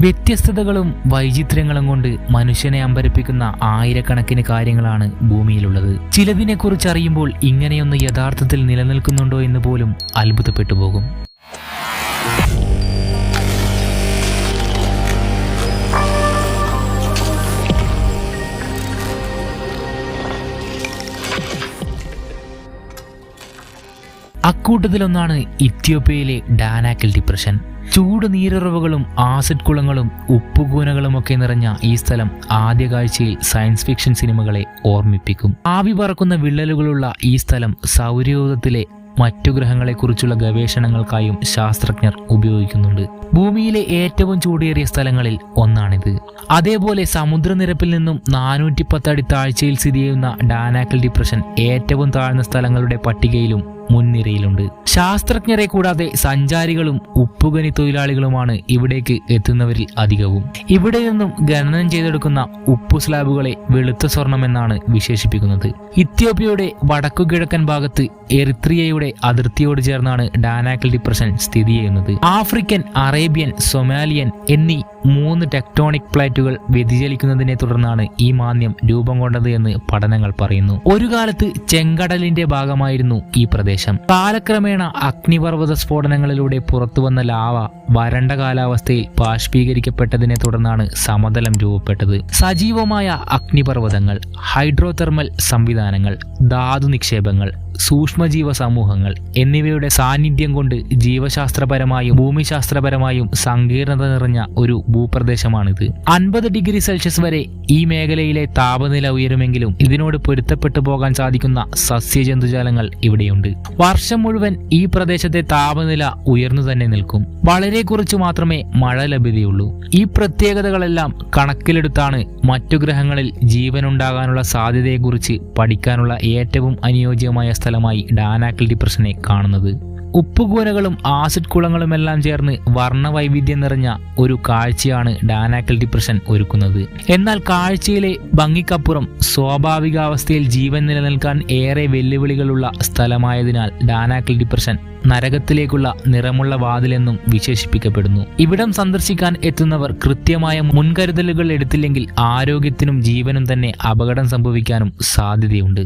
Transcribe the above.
വ്യത്യസ്തതകളും വൈചിത്ര്യങ്ങളും കൊണ്ട് മനുഷ്യനെ അമ്പരപ്പിക്കുന്ന ആയിരക്കണക്കിന് കാര്യങ്ങളാണ് ഭൂമിയിലുള്ളത്. ചിലതിനെക്കുറിച്ച് അറിയുമ്പോൾ ഇങ്ങനെയൊന്ന് യഥാർത്ഥത്തിൽ നിലനിൽക്കുന്നുണ്ടോ എന്ന് പോലും അത്ഭുതപ്പെട്ടു പോകും. അക്കൂട്ടത്തിലൊന്നാണ് ഇത്യോപ്യയിലെ ഡാനാക്കിൽ ഡിപ്രഷൻ. ചൂട് നീരുറവുകളും ആസിഡ് കുളങ്ങളും ഉപ്പുകൂനകളുമൊക്കെ നിറഞ്ഞ ഈ സ്ഥലം ആദ്യ കാഴ്ചയിൽ സയൻസ് ഫിക്ഷൻ സിനിമകളെ ഓർമ്മിപ്പിക്കും. ആവി പറക്കുന്ന വിള്ളലുകളുള്ള ഈ സ്ഥലം സൗരയൂഥത്തിലെ മറ്റു ഗ്രഹങ്ങളെക്കുറിച്ചുള്ള ഗവേഷണങ്ങൾക്കായും ശാസ്ത്രജ്ഞർ ഉപയോഗിക്കുന്നുണ്ട്. ഭൂമിയിലെ ഏറ്റവും ചൂടേറിയ സ്ഥലങ്ങളിൽ ഒന്നാണിത്. അതേപോലെ സമുദ്രനിരപ്പിൽ നിന്നും 410 അടി താഴ്ചയിൽ സ്ഥിതി ചെയ്യുന്ന ഡാനാക്കിൽ ഡിപ്രഷൻ ഏറ്റവും താഴ്ന്ന സ്ഥലങ്ങളുടെ പട്ടികയിലും മുൻനിരയിലുണ്ട്. ശാസ്ത്രജ്ഞരെ കൂടാതെ സഞ്ചാരികളും ഉപ്പുഖനി തൊഴിലാളികളുമാണ് ഇവിടേക്ക് എത്തുന്നവരിൽ അധികവും. ഇവിടെ നിന്നും ഖനനം ചെയ്തെടുക്കുന്ന ഉപ്പു സ്ലാബുകളെ വെളുത്ത സ്വർണമെന്നാണ് വിശേഷിപ്പിക്കുന്നത്. ഇത്യോപ്യയുടെ വടക്കുകിഴക്കൻ ഭാഗത്ത് എറിത്രിയയുടെ അതിർത്തിയോട് ചേർന്നാണ് ഡാനാക്കിൽ ഡിപ്രഷൻ സ്ഥിതി ചെയ്യുന്നത്. ആഫ്രിക്കൻ, അറേബ്യൻ, സൊമാലിയൻ എന്നീ 3 ടെക്ടോണിക് പ്ലേറ്റുകൾ വ്യതിചലിക്കുന്നതിനെ തുടർന്നാണ് ഈ മാന്ദ്യം രൂപം കൊണ്ടത് എന്ന് പഠനങ്ങൾ പറയുന്നു. ഒരു കാലത്ത് ചെങ്കടലിന്റെ ഭാഗമായിരുന്നു ഈ പ്രദേശം. കാലക്രമേണ അഗ്നിപർവ്വത സ്ഫോടനങ്ങളിലൂടെ പുറത്തുവന്ന ലാവ വരണ്ട കാലാവസ്ഥയിൽ ബാഷ്പീകരിക്കപ്പെട്ടതിനെ തുടർന്നാണ് സമതലം രൂപപ്പെട്ടത്. സജീവമായ അഗ്നിപർവ്വതങ്ങൾ, ഹൈഡ്രോതെർമൽ സംവിധാനങ്ങൾ, ധാതു നിക്ഷേപങ്ങൾ, സൂക്ഷ്മജീവ സമൂഹങ്ങൾ എന്നിവയുടെ സാന്നിധ്യം കൊണ്ട് ജീവശാസ്ത്രപരമായും ഭൂമിശാസ്ത്രപരമായും സങ്കീർണത നിറഞ്ഞ ഒരു ഭൂപ്രദേശമാണിത്. 50 ഡിഗ്രി സെൽഷ്യസ് വരെ ഈ മേഖലയിലെ താപനില ഉയരുമെങ്കിലും ഇതിനോട് പൊരുത്തപ്പെട്ടു പോകാൻ സാധിക്കുന്ന സസ്യജന്തുജാലങ്ങൾ ഇവിടെയുണ്ട്. വർഷം മുഴുവൻ ഈ പ്രദേശത്തെ താപനില ഉയർന്നു തന്നെ നിൽക്കും. വളരെ കുറച്ചു മാത്രമേ മഴ ലഭ്യതയുള്ളൂ. ഈ പ്രത്യേകതകളെല്ലാം കണക്കിലെടുത്താണ് മറ്റു ഗ്രഹങ്ങളിൽ ജീവനുണ്ടാകാനുള്ള സാധ്യതയെക്കുറിച്ച് പഠിക്കാനുള്ള ഏറ്റവും അനുയോജ്യമായ സ്ഥലമായി ഡാനാക്കിൽ ഡിപ്രഷനെ കാണുന്നത്. ഉപ്പുകൂനകളും ആസിഡ് കുളങ്ങളുമെല്ലാം ചേർന്ന് വർണ്ണവൈവിധ്യം നിറഞ്ഞ ഒരു കാഴ്ചയാണ് ഡാനാക്കിൽ ഡിപ്രഷൻ ഒരുക്കുന്നത്. എന്നാൽ കാഴ്ചയിലെ ഭംഗിക്കപ്പുറം സ്വാഭാവികാവസ്ഥയിൽ ജീവൻ നിലനിൽക്കാൻ ഏറെ വെല്ലുവിളികളുള്ള സ്ഥലമായതിനാൽ ഡാനാക്കിൽ ഡിപ്രഷൻ നരകത്തിലേക്കുള്ള നിറമുള്ള വാതിലെന്നും വിശേഷിപ്പിക്കപ്പെടുന്നു. ഇവിടം സന്ദർശിക്കാൻ എത്തുന്നവർ കൃത്യമായ മുൻകരുതലുകൾ എടുത്തില്ലെങ്കിൽ ആരോഗ്യത്തിനും ജീവനും തന്നെ അപകടം സംഭവിക്കാനും സാധ്യതയുണ്ട്.